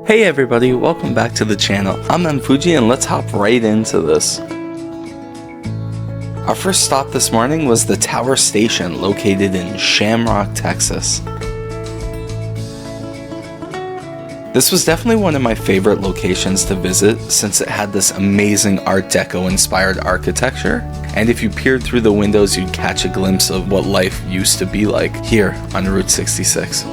Hey everybody, welcome back to the channel. I'm Fuji and let's hop right into this. Our first stop this morning was the Tower Station located in Shamrock, Texas. This was definitely one of my favorite locations to visit since it had this amazing Art Deco inspired architecture, and if you peered through the windows you'd catch a glimpse of what life used to be like here on Route 66.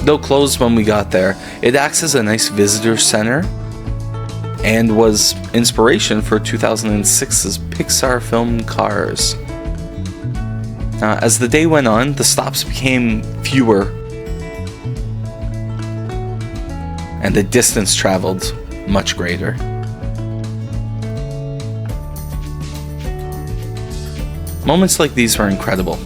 Though closed when we got there, it acts as a nice visitor center and was inspiration for 2006's Pixar film Cars. As the day went on, the stops became fewer and the distance traveled much greater. Moments like these were incredible.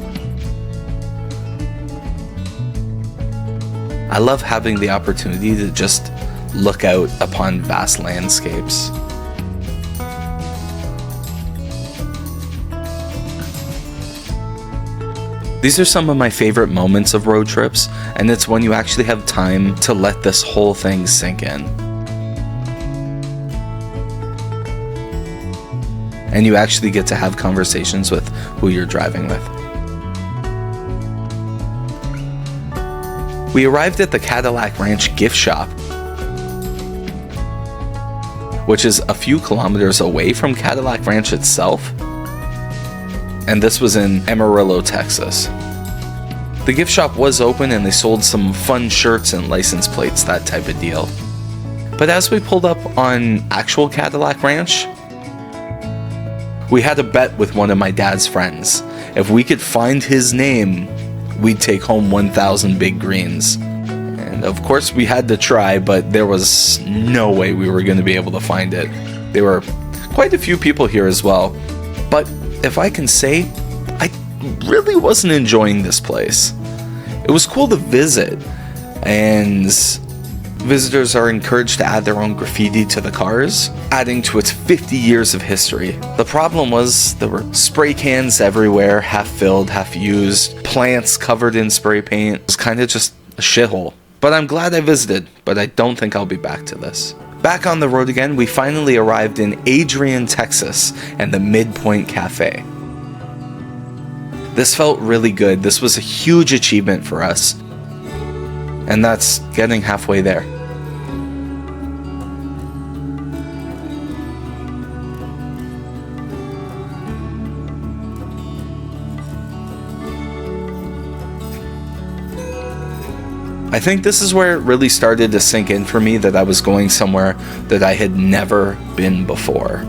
I love having the opportunity to just look out upon vast landscapes. These are some of my favorite moments of road trips, and it's when you actually have time to let this whole thing sink in. And you actually get to have conversations with who you're driving with. We arrived at the Cadillac Ranch gift shop, which is a few kilometers away from Cadillac Ranch itself, and this was in Amarillo, Texas. The gift shop was open and they sold some fun shirts and license plates, that type of deal. But as we pulled up on actual Cadillac Ranch, we had a bet with one of my dad's friends. If we could find his name, we'd take home 1,000 big greens. And of course we had to try, but there was no way we were going to be able to find it. There were quite a few people here as well. But if I can say, I really wasn't enjoying this place. It was cool to visit, and visitors are encouraged to add their own graffiti to the cars, adding to its 50 years of history. The problem was there were spray cans everywhere, half filled, half used, plants covered in spray paint. It was kind of just a shithole. But I'm glad I visited, but I don't think I'll be back to this. Back on the road again, we finally arrived in Adrian, Texas, and the Midpoint Cafe. This felt really good. This was a huge achievement for us. And that's getting halfway there. I think this is where it really started to sink in for me that I was going somewhere that I had never been before.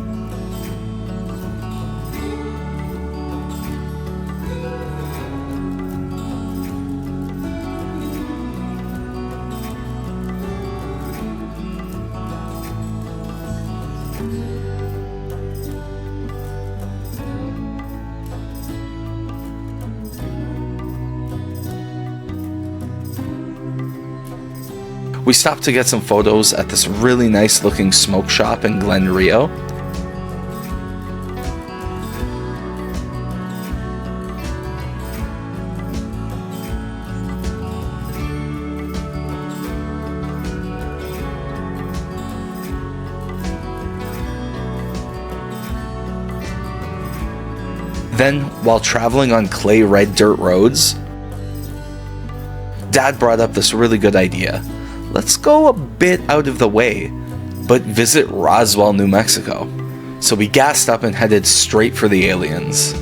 We stopped to get some photos at this really nice looking smoke shop in Glen Rio. Then, while traveling on clay red dirt roads, Dad brought up this really good idea. Let's go a bit out of the way, but visit Roswell, New Mexico. So we gassed up and headed straight for the aliens.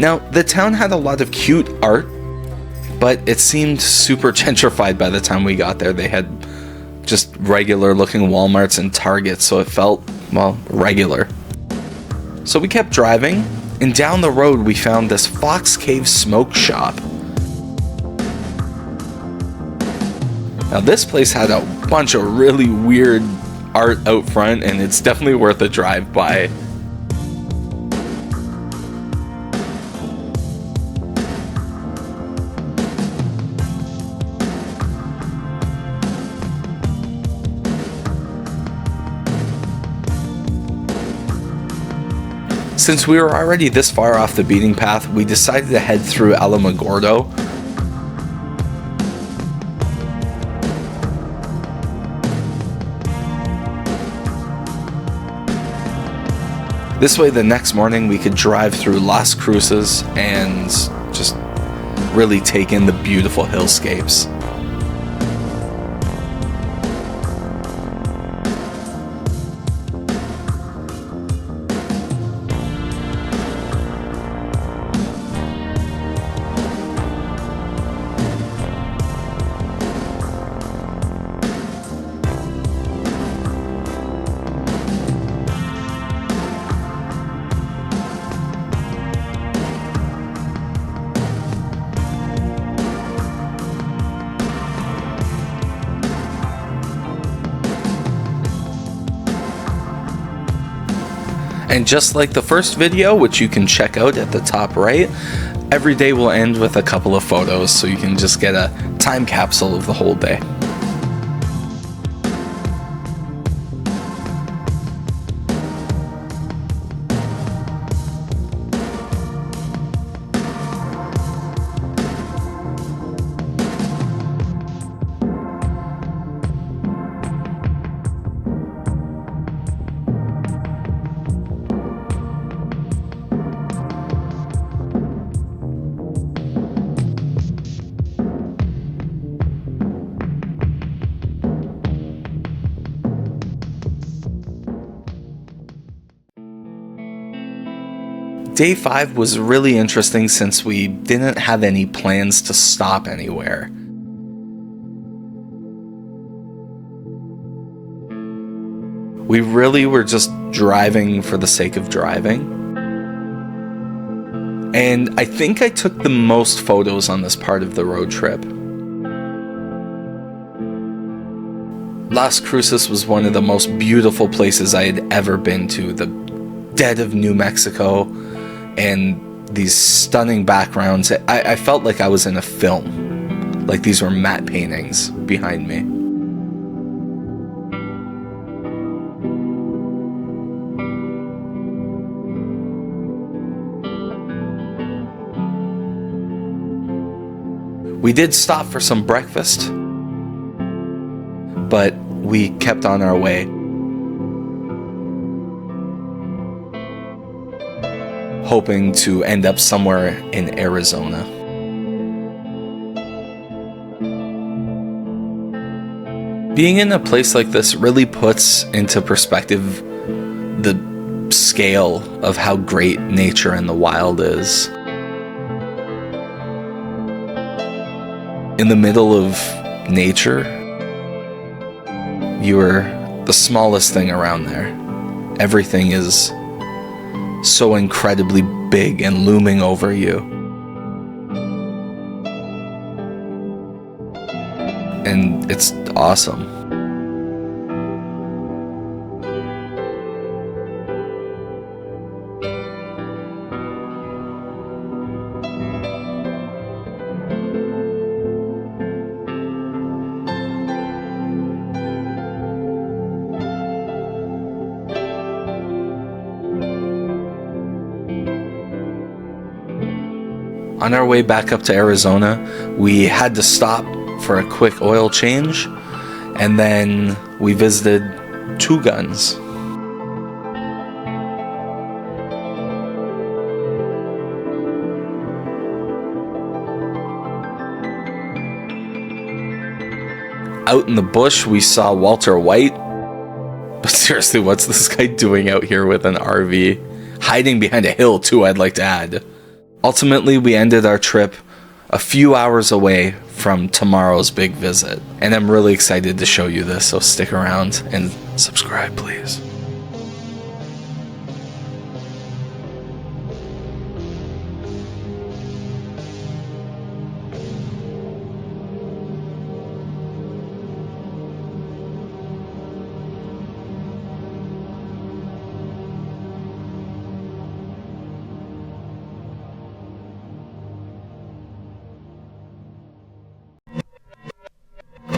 Now, the town had a lot of cute art, but it seemed super gentrified by the time we got there. They had just regular looking Walmarts and Targets, so it felt, well, regular. So we kept driving, and down the road we found this Fox Cave smoke shop. Now this place had a bunch of really weird art out front, and it's definitely worth a drive by. Since we were already this far off the beaten path, we decided to head through Alamogordo. This way the next morning we could drive through Las Cruces and just really take in the beautiful hillscapes. And just like the first video, which you can check out at the top right, every day will end with a couple of photos, so you can just get a time capsule of the whole day. Day 5 was really interesting since we didn't have any plans to stop anywhere. We really were just driving for the sake of driving. And I think I took the most photos on this part of the road trip. Las Cruces was one of the most beautiful places I had ever been to. The dead of New Mexico and these stunning backgrounds. I felt like I was in a film. Like these were matte paintings behind me. We did stop for some breakfast, but we kept on our way. Hoping to end up somewhere in Arizona. Being in a place like this really puts into perspective the scale of how great nature and the wild is. In the middle of nature, you are the smallest thing around there. Everything is so incredibly big and looming over you. And it's awesome. On our way back up to Arizona, we had to stop for a quick oil change, and then we visited Two Guns. Out in the bush, we saw Walter White. But seriously, what's this guy doing out here with an RV? Hiding behind a hill, too, I'd like to add. Ultimately, we ended our trip a few hours away from tomorrow's big visit, and I'm really excited to show you this, so stick around and subscribe, please.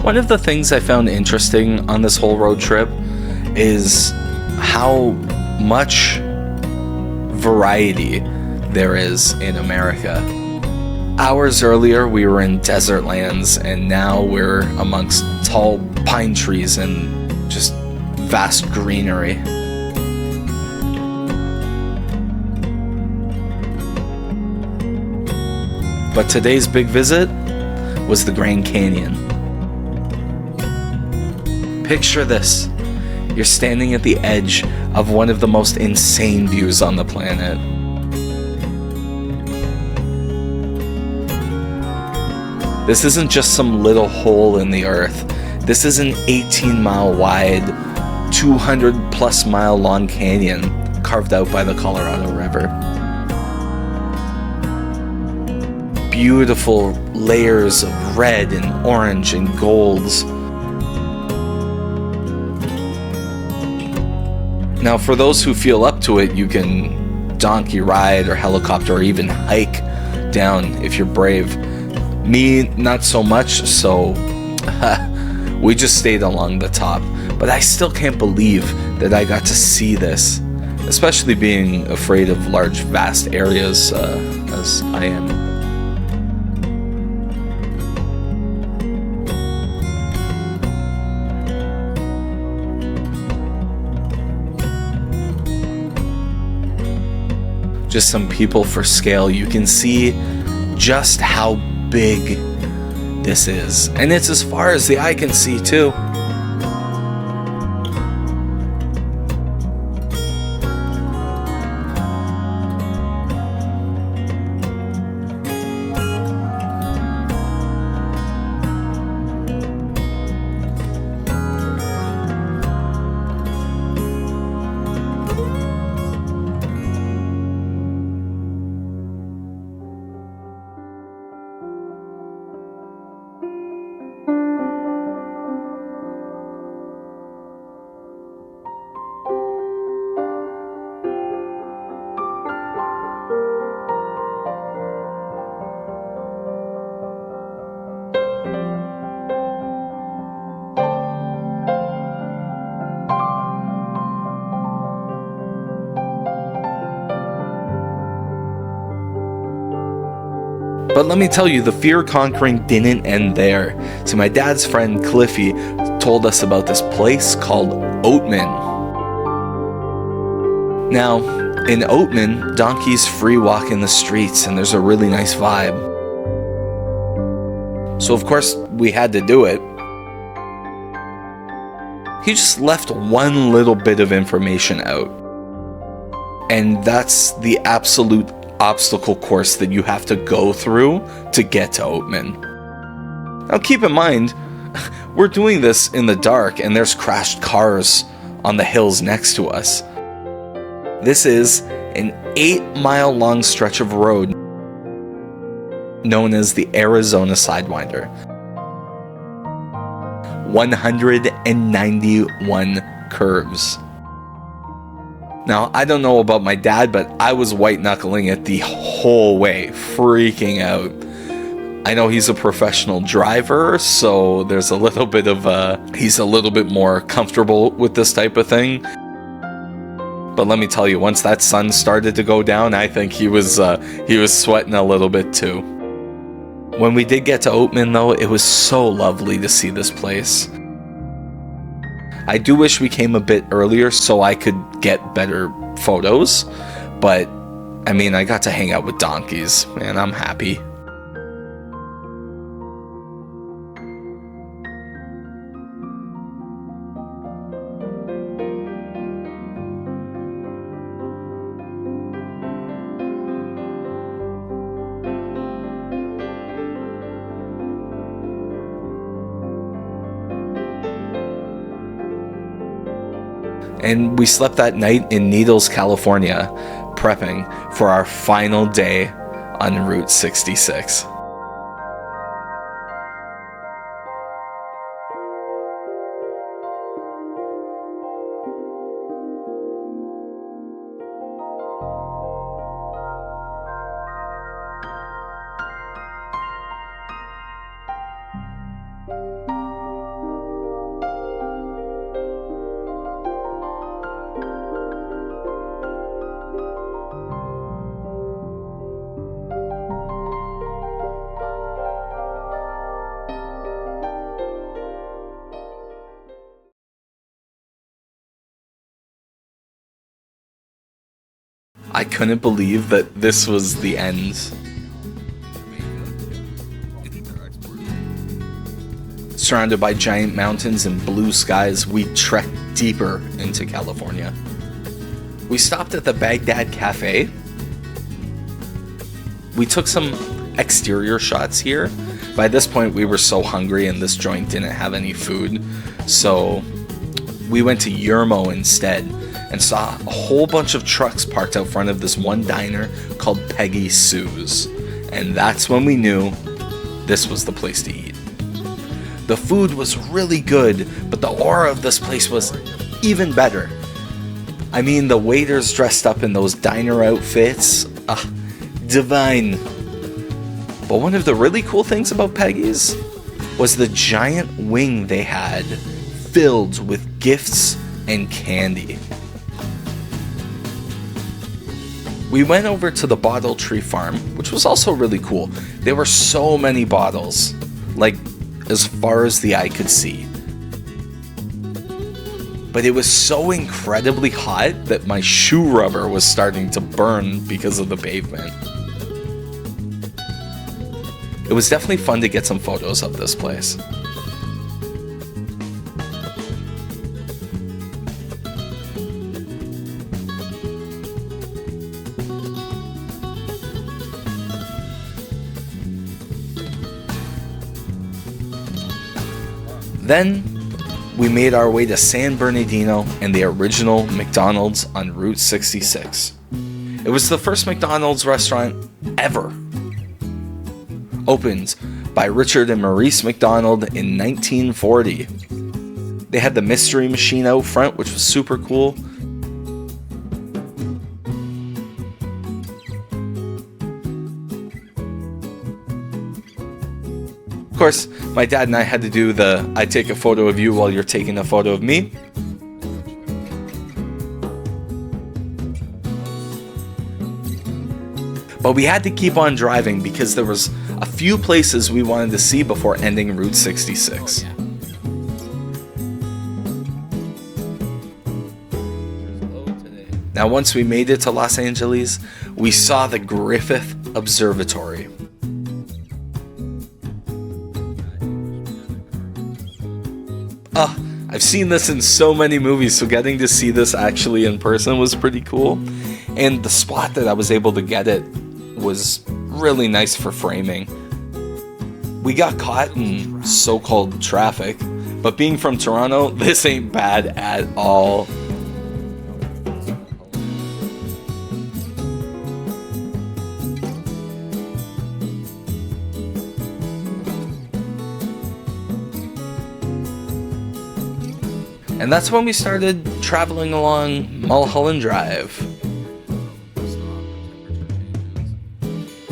One of the things I found interesting on this whole road trip is how much variety there is in America. Hours earlier, we were in desert lands, and now we're amongst tall pine trees and just vast greenery. But today's big visit was the Grand Canyon. Picture this. You're standing at the edge of one of the most insane views on the planet. This isn't just some little hole in the earth. This is an 18-mile wide, 200-plus mile long canyon carved out by the Colorado River. Beautiful layers of red and orange and golds. Now, for those who feel up to it, you can donkey ride or helicopter or even hike down if you're brave. Me, not so much, so we just stayed along the top. But I still can't believe that I got to see this, especially being afraid of large, vast areas as I am. Just some people for scale. You can see just how big this is. And it's as far as the eye can see too. But let me tell you, the fear conquering didn't end there. So my dad's friend Cliffy told us about this place called Oatman. Now, in Oatman, donkeys free walk in the streets and there's a really nice vibe. So of course we had to do it. He just left one little bit of information out. And that's the absolute obstacle course that you have to go through to get to Oatman. Now keep in mind, we're doing this in the dark and there's crashed cars on the hills next to us. This is an 8-mile long stretch of road known as the Arizona Sidewinder. 191 curves. Now, I don't know about my dad, but I was white-knuckling it the whole way, freaking out. I know he's a professional driver, so there's a little bit of he's a little bit more comfortable with this type of thing. But let me tell you, once that sun started to go down, I think he was sweating a little bit too. When we did get to Oatman, though, it was so lovely to see this place. I do wish we came a bit earlier so I could get better photos, but I mean, I got to hang out with donkeys, and I'm happy. And we slept that night in Needles, California, prepping for our final day on Route 66. I couldn't believe that this was the end. Surrounded by giant mountains and blue skies, we trekked deeper into California. We stopped at the Baghdad Cafe. We took some exterior shots here. By this point, we were so hungry and this joint didn't have any food, so we went to Yermo instead and saw a whole bunch of trucks parked out front of this one diner called Peggy Sue's. And that's when we knew this was the place to eat. The food was really good, but the aura of this place was even better. I mean, the waiters dressed up in those diner outfits, divine. But one of the really cool things about Peggy's was the giant wing they had filled with gifts and candy. We went over to the Bottle Tree Farm, which was also really cool. There were so many bottles, like as far as the eye could see. But it was so incredibly hot that my shoe rubber was starting to burn because of the pavement. It was definitely fun to get some photos of this place. Then we made our way to San Bernardino and the original McDonald's on Route 66. It was the first McDonald's restaurant ever. Opened by Richard and Maurice McDonald in 1940. They had the mystery machine out front, which was super cool. Of course, my dad and I had to do the I take a photo of you while you're taking a photo of me. But we had to keep on driving because there was a few places we wanted to see before ending Route 66. Now, once we made it to Los Angeles, we saw the Griffith Observatory. I've seen this in so many movies, so getting to see this actually in person was pretty cool. And the spot that I was able to get it was really nice for framing. We got caught in so-called traffic, but being from Toronto, this ain't bad at all. And that's when we started traveling along Mulholland Drive.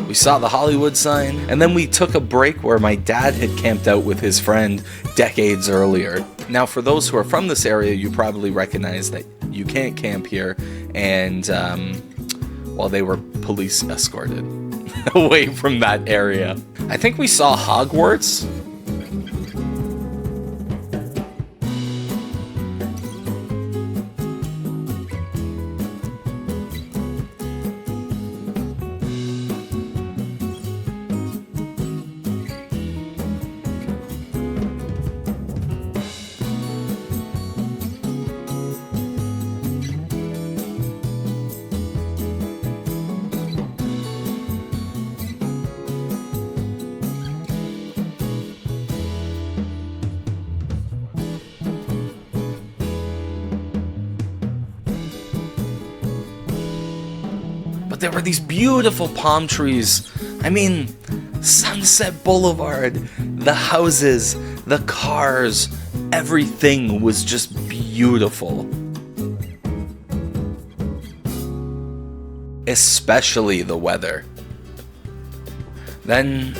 We saw the Hollywood sign, and then we took a break where my dad had camped out with his friend decades earlier. Now, for those who are from this area, you probably recognize that you can't camp here, and, they were police escorted away from that area. I think we saw Hogwarts. there were these beautiful palm trees. I mean, Sunset Boulevard, the houses, the cars, everything was just beautiful. Especially the weather. Then,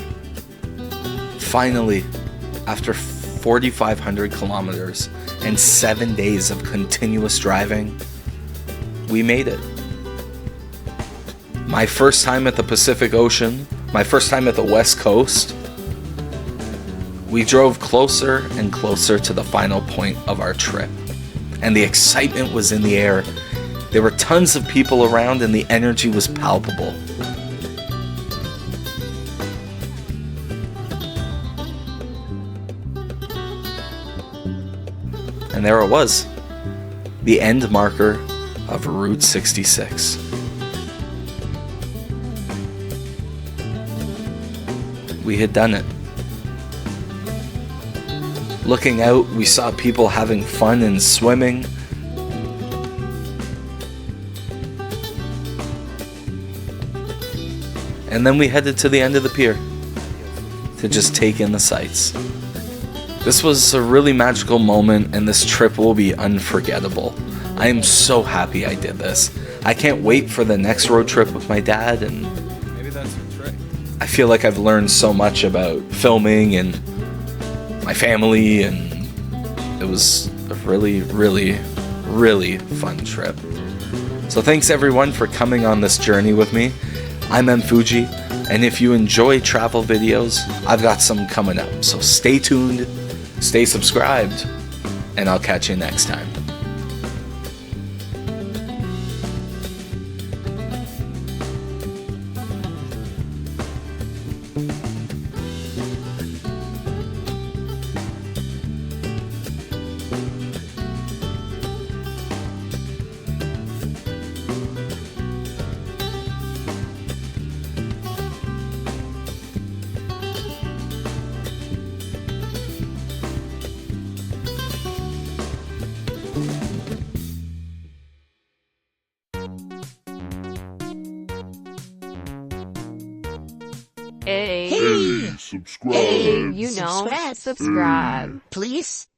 finally, after 4,500 kilometers and 7 days of continuous driving, we made it. My first time at the Pacific Ocean, my first time at the West Coast. We drove closer and closer to the final point of our trip, and the excitement was in the air. There were tons of people around and the energy was palpable. And there it was, the end marker of Route 66. We had done it. Looking out, we saw people having fun and swimming. And then we headed to the end of the pier to just take in the sights. This was a really magical moment, and this trip will be unforgettable. I am so happy I did this. I can't wait for the next road trip with my dad, and maybe that's your trick. I feel like I've learned so much about filming and my family, and it was a really, really, really fun trip. So thanks everyone for coming on this journey with me. I'm Fuji, and if you enjoy travel videos, I've got some coming up. So stay tuned, stay subscribed, and I'll catch you next time. Hey, subscribe. hey, you know, subscribe. Please.